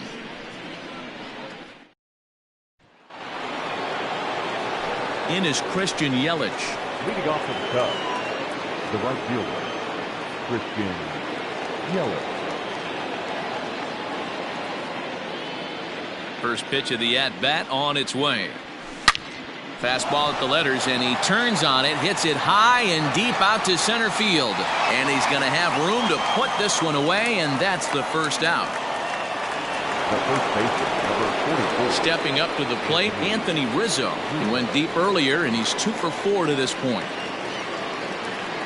In is Christian Yelich. Leading off for the Cubs, the right fielder, Christian Yelich. First pitch of the at-bat on its way. Fastball at the letters, and he turns on it, hits it high and deep out to center field. And he's going to have room to put this one away, and that's the first out. The first baseman, number 44. Stepping up to the plate, Anthony Rizzo. He went deep earlier, and he's 2 for 4 to this point.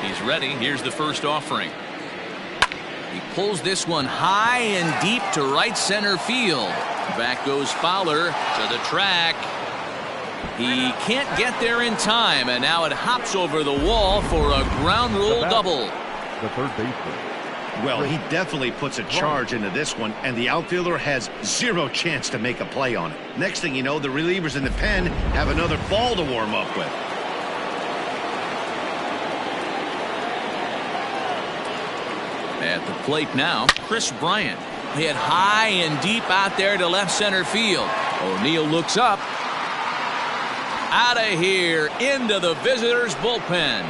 He's ready. Here's the first offering. He pulls this one high and deep to right center field. Back goes Fowler to the track. He can't get there in time, and now it hops over the wall for a ground rule double. The third baseman. Well, he definitely puts a charge into this one, and the outfielder has 0 chance to make a play on it. Next thing you know, the relievers in the pen have another ball to warm up with. At the plate now, Chris Bryant. Hit high and deep out there to left center field. O'Neill looks up. Out of here, into the visitors' bullpen.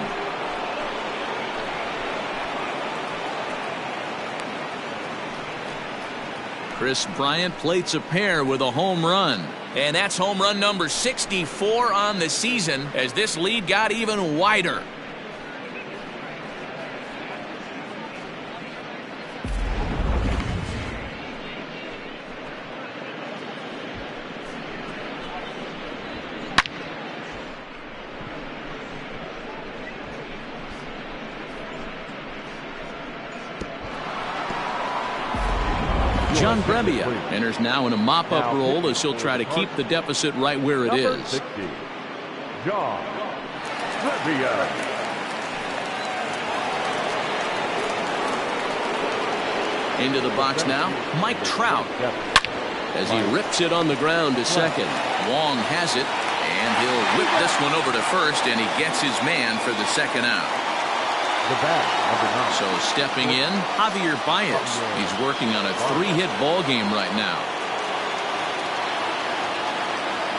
Chris Bryant plates a pair with a home run. And that's home run number 64 on the season as this lead got even wider. John Brebbia enters now in a mop-up role as he'll try to keep the deficit right where it is. Into the box now, Mike Trout. As he rips it on the ground to second. Wong has it, and he'll whip this one over to first, and he gets his man for the second out. So stepping in, Javier Baez. He's working on a 3-hit ball game right now.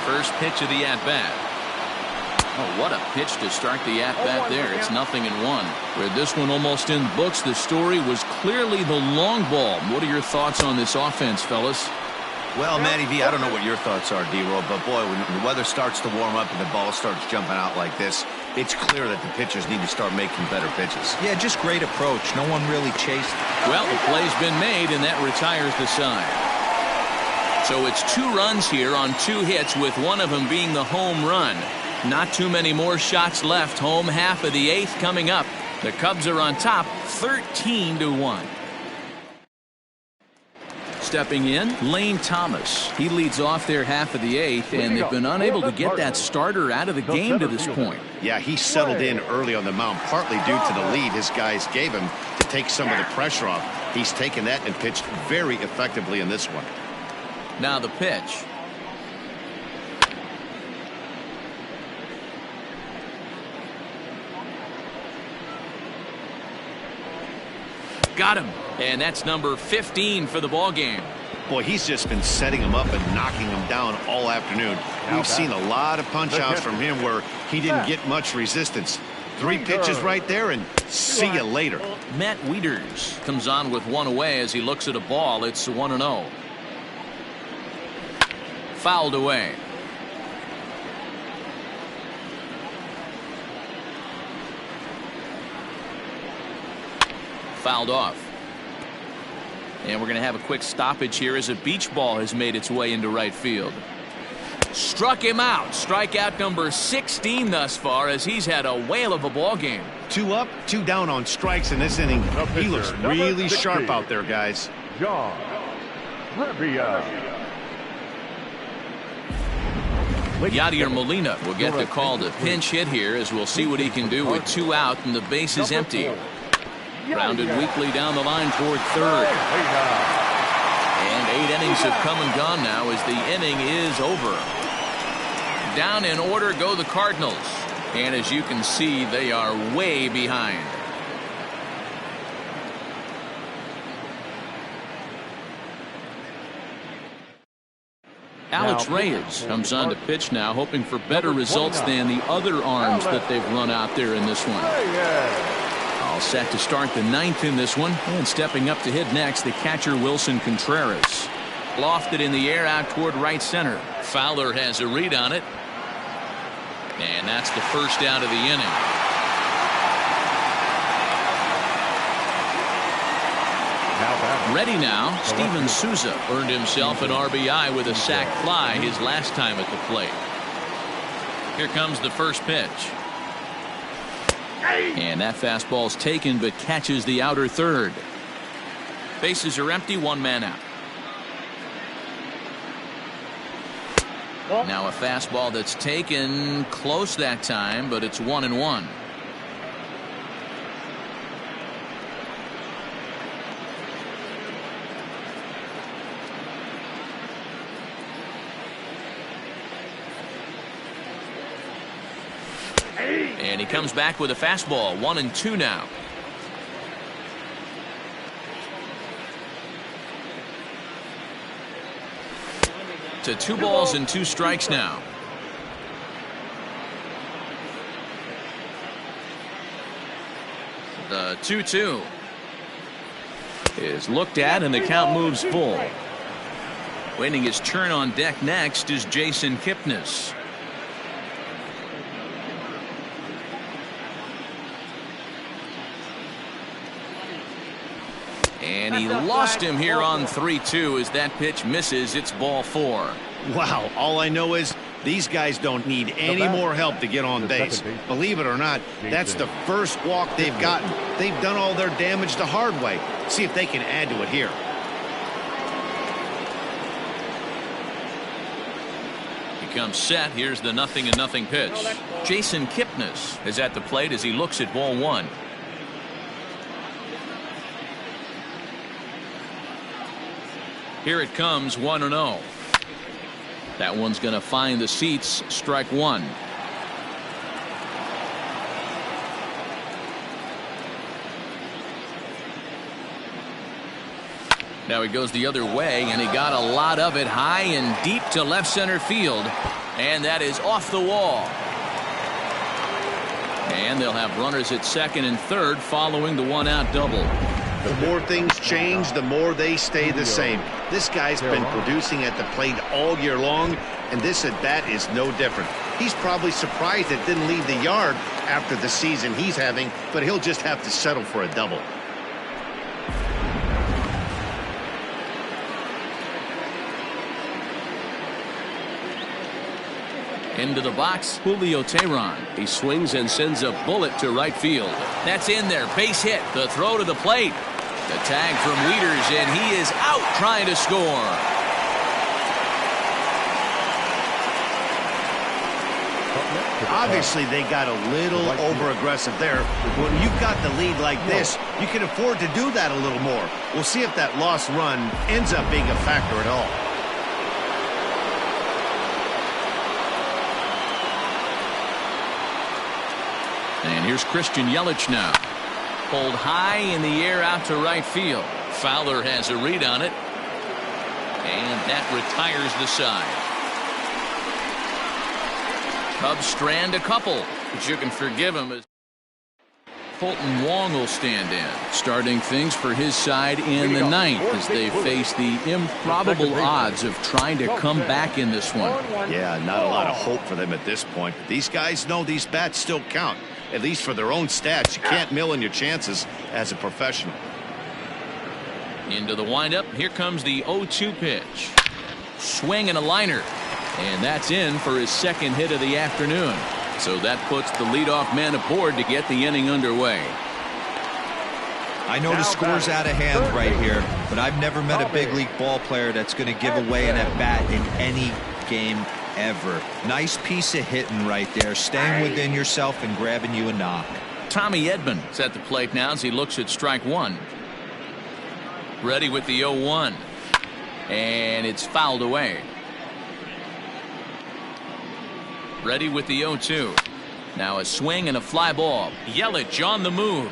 First pitch of the at-bat. Oh, what a pitch to start the at-bat there. It's 0-1. With this one almost in the books, the story was clearly the long ball. What are your thoughts on this offense, fellas? Well, Matty V, I don't know what your thoughts are, D-Roll, but boy, when the weather starts to warm up and the ball starts jumping out like this, it's clear that the pitchers need to start making better pitches. Yeah, just great approach. No one really chased. Well, the play's been made, and that retires the side. So it's 2 runs here on 2 hits, with one of them being the home run. Not too many more shots left. Home half of the 8th coming up. The Cubs are on top, 13-1. Stepping in, Lane Thomas. He leads off their half of the 8th, and they've been unable to get that starter out of the game to this point. Yeah, he settled in early on the mound, partly due to the lead his guys gave him to take some of the pressure off. He's taken that and pitched very effectively in this one. Now the pitch. Got him. And that's number 15 for the ball game. Boy, he's just been setting him up and knocking him down all afternoon. We've seen a lot of punch-outs from him where he didn't get much resistance. 3 pitches right there, and see you later. Matt Wieters comes on with 1 away as he looks at a ball. It's 1-0. Fouled away. Fouled off. And we're going to have a quick stoppage here as a beach ball has made its way into right field. Struck him out. Strikeout number 16 thus far, as he's had a whale of a ball game. 2 up, 2 down on strikes in this inning. He looks really sharp out there, guys. Yadier Molina will get the call to pinch hit here, as we'll see what he can do with 2 out and the base is empty. Grounded weakly down the line toward third. And 8 innings have come and gone now as the inning is over. Down in order go the Cardinals. And as you can see, they are way behind. Alex Reyes comes on to pitch now, hoping for better results than the other arms that they've run out there in this one. All set to start the 9th in this one, and stepping up to hit next, the catcher Wilson Contreras. Lofted in the air out toward right center. Fowler has a read on it, and that's the first out of the inning. Ready now, Steven Souza earned himself an RBI with a sac fly his last time at the plate. Here comes the first pitch. And that fastball's taken, but catches the outer third. Bases are empty, 1 man out. Now a fastball that's taken close that time, but it's 1-1. And he comes back with a fastball, 1-2 now. To 2 balls and 2 strikes now. The 2-2 is looked at, and the count moves full. Waiting his turn on deck next is Jason Kipnis. And he lost him here on 3-2 as that pitch misses. It's ball 4. Wow, all I know is these guys don't need any more help to get on base. Believe it or not, that's the first walk they've gotten. They've done all their damage the hard way. See if they can add to it here. He comes set. Here's the 0-0 pitch. Jason Kipnis is at the plate as he looks at ball one. Here it comes, 1-0. That one's going to find the seats. Strike one. Now he goes the other way, and he got a lot of it high and deep to left center field. And that is off the wall. And they'll have runners at second and third following the one-out double. The more things change, the more they stay the same. This guy's been producing at the plate all year long, and this at-bat is no different. He's probably surprised it didn't leave the yard after the season he's having, but he'll just have to settle for a double. Into the box, Julio Teheran. He swings and sends a bullet to right field. That's in there. Base hit. The throw to the plate. The tag from Wieters, and he is out trying to score. Obviously, they got a little over-aggressive there. When you've got the lead like this, you can afford to do that a little more. We'll see if that lost run ends up being a factor at all. And here's Christian Yelich now. Pulled high in the air out to right field. Fowler has a read on it. And that retires the side. Cubs strand a couple, but you can forgive him as Fulton Wong will stand in, starting things for his side in the ninth as they face the improbable odds of trying to come back in this one. Yeah, not a lot of hope for them at this point. But these guys know these bats still count, at least for their own stats. You can't mill in your chances as a professional. Into the windup. Here comes the 0-2 pitch. Swing and a liner. And that's in for his second hit of the afternoon. So that puts the leadoff man aboard to get the inning underway. I know the score's out of hand right here, but I've never met a big league ball player that's going to give away an at-bat in any game ever. Nice piece of hitting right there, staying within yourself and grabbing you a knock. Tommy Edman is at the plate now as he looks at strike one. Ready with the 0-1. And it's fouled away. Ready with the 0-2. Now a swing and a fly ball. Yelich on the move.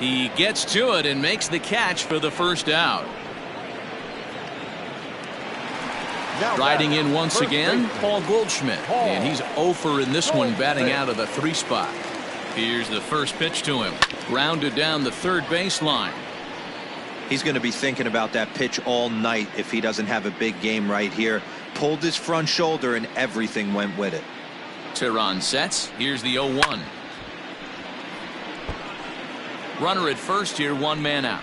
He gets to it and makes the catch for the first out. Riding in once again, Paul Goldschmidt. And he's 0 in this one, batting out of the 3 spot. Here's the first pitch to him. Grounded down the third baseline. He's going to be thinking about that pitch all night if he doesn't have a big game right here. Pulled his front shoulder and everything went with it. Teheran sets. Here's the 0-1. Runner at first here, one man out.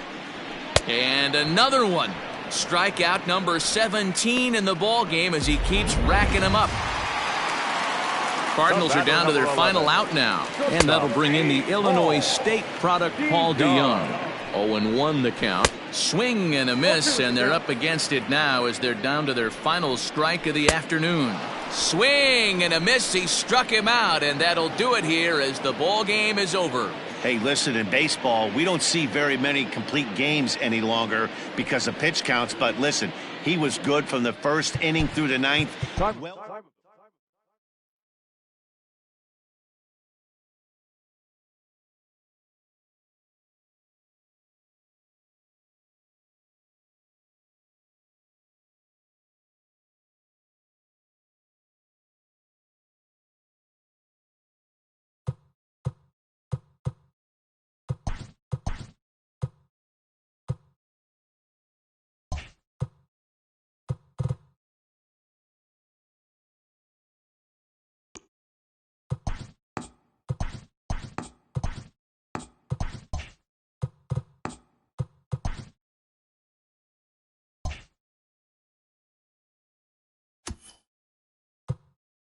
And another one. Strikeout number 17 in the ball game as he keeps racking them up. Cardinals are down to their final out now. And that'll bring in the Illinois State product, Paul DeYoung. 0-1 the count. Swing and a miss, and they're up against it now as they're down to their final strike of the afternoon. Swing and a miss. He struck him out, and that'll do it here as the ball game is over. Hey, listen, in baseball, we don't see very many complete games any longer because of pitch counts. But listen, he was good from the first inning through the ninth.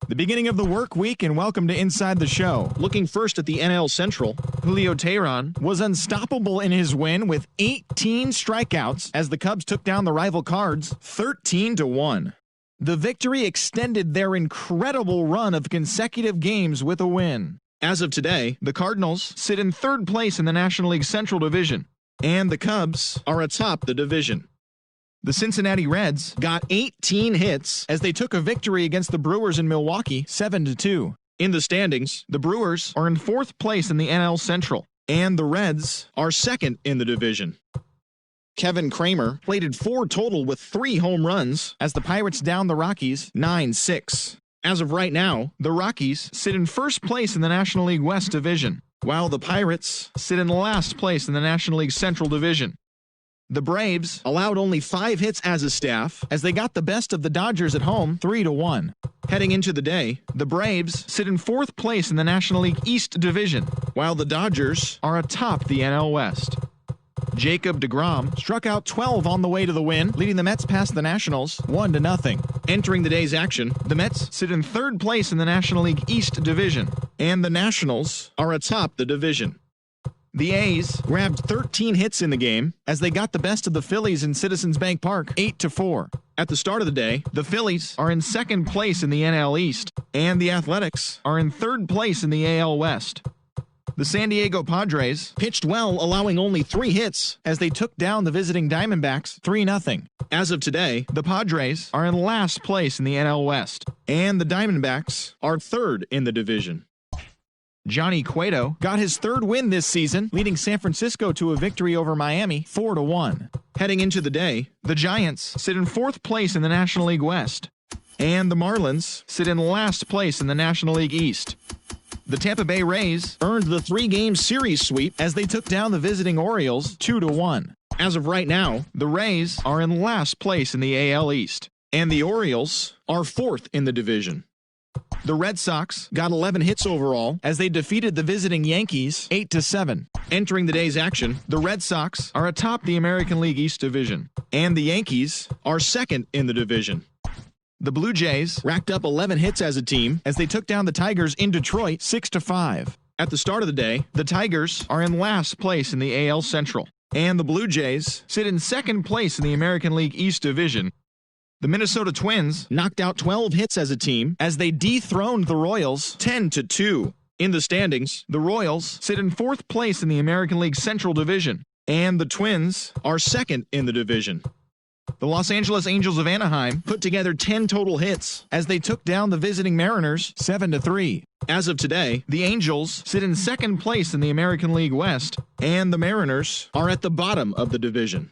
The beginning of the work week, and welcome to Inside the Show. Looking first at the NL Central, Julio Teheran was unstoppable in his win with 18 strikeouts as the Cubs took down the rival Cards 13-1. The victory extended their incredible run of consecutive games with a win. As of today, the Cardinals sit in third place in the National League Central Division, and the Cubs are atop the division. The Cincinnati Reds got 18 hits as they took a victory against the Brewers in Milwaukee 7-2. In the standings, the Brewers are in fourth place in the NL Central, and the Reds are second in the division. Kevin Kramer plated 4 total with 3 home runs as the Pirates downed the Rockies 9-6. As of right now, the Rockies sit in first place in the National League West Division, while the Pirates sit in last place in the National League Central Division. The Braves allowed only 5 hits as a staff as they got the best of the Dodgers at home 3-1. Heading into the day, the Braves sit in fourth place in the National League East Division, while the Dodgers are atop the NL West. Jacob deGrom struck out 12 on the way to the win, leading the Mets past the Nationals 1-0. Entering the day's action, the Mets sit in third place in the National League East Division, and the Nationals are atop the division. The A's grabbed 13 hits in the game as they got the best of the Phillies in Citizens Bank Park 8-4. At the start of the day, the Phillies are in second place in the NL East, and the Athletics are in third place in the AL West. The San Diego Padres pitched well, allowing only 3 hits as they took down the visiting Diamondbacks 3-0. As of today, the Padres are in last place in the NL West, and the Diamondbacks are third in the division. Johnny Cueto got his 3rd win this season, leading San Francisco to a victory over Miami 4-1. Heading into the day, the Giants sit in 4th place in the National League West, and the Marlins sit in last place in the National League East. The Tampa Bay Rays earned the 3-game series sweep as they took down the visiting Orioles 2-1. As of right now, the Rays are in last place in the AL East, and the Orioles are 4th in the division. The Red Sox got 11 hits overall as they defeated the visiting Yankees 8-7. Entering the day's action, the Red Sox are atop the American League East Division, and the Yankees are second in the division. The Blue Jays racked up 11 hits as a team as they took down the Tigers in Detroit 6-5. At the start of the day, the Tigers are in last place in the AL Central, and the Blue Jays sit in second place in the American League East Division. The Minnesota Twins knocked out 12 hits as a team as they dethroned the Royals 10-2. In the standings, the Royals sit in 4th place in the American League Central Division, and the Twins are second in the division. The Los Angeles Angels of Anaheim put together 10 total hits as they took down the visiting Mariners 7-3. As of today, the Angels sit in second place in the American League West, and the Mariners are at the bottom of the division.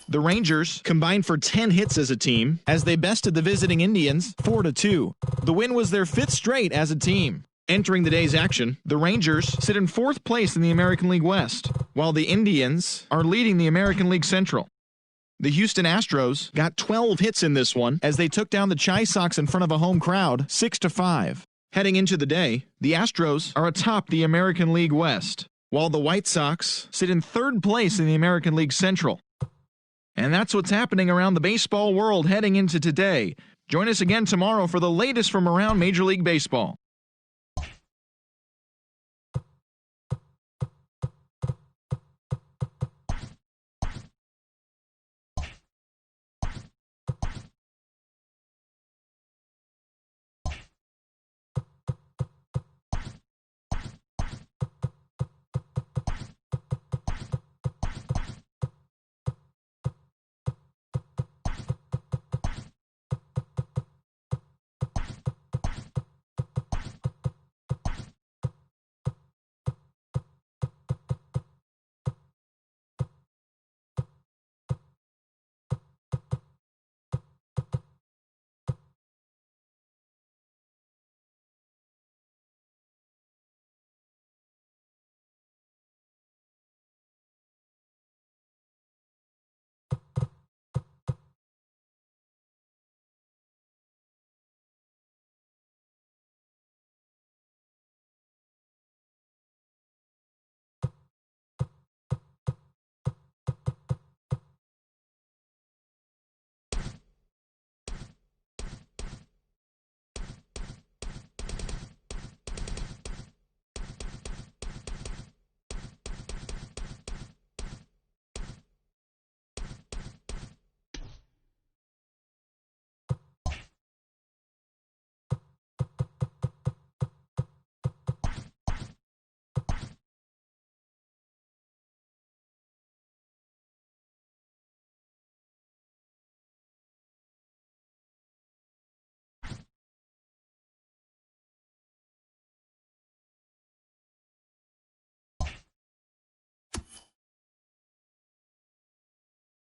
The Rangers combined for 10 hits as a team as they bested the visiting Indians 4-2. The win was their 5th straight as a team. Entering the day's action, the Rangers sit in 4th place in the American League West, while the Indians are leading the American League Central. The Houston Astros got 12 hits in this one as they took down the Chi Sox in front of a home crowd 6-5. Heading into the day, the Astros are atop the American League West, while the White Sox sit in 3rd place in the American League Central. And that's what's happening around the baseball world heading into today. Join us again tomorrow for the latest from around Major League Baseball.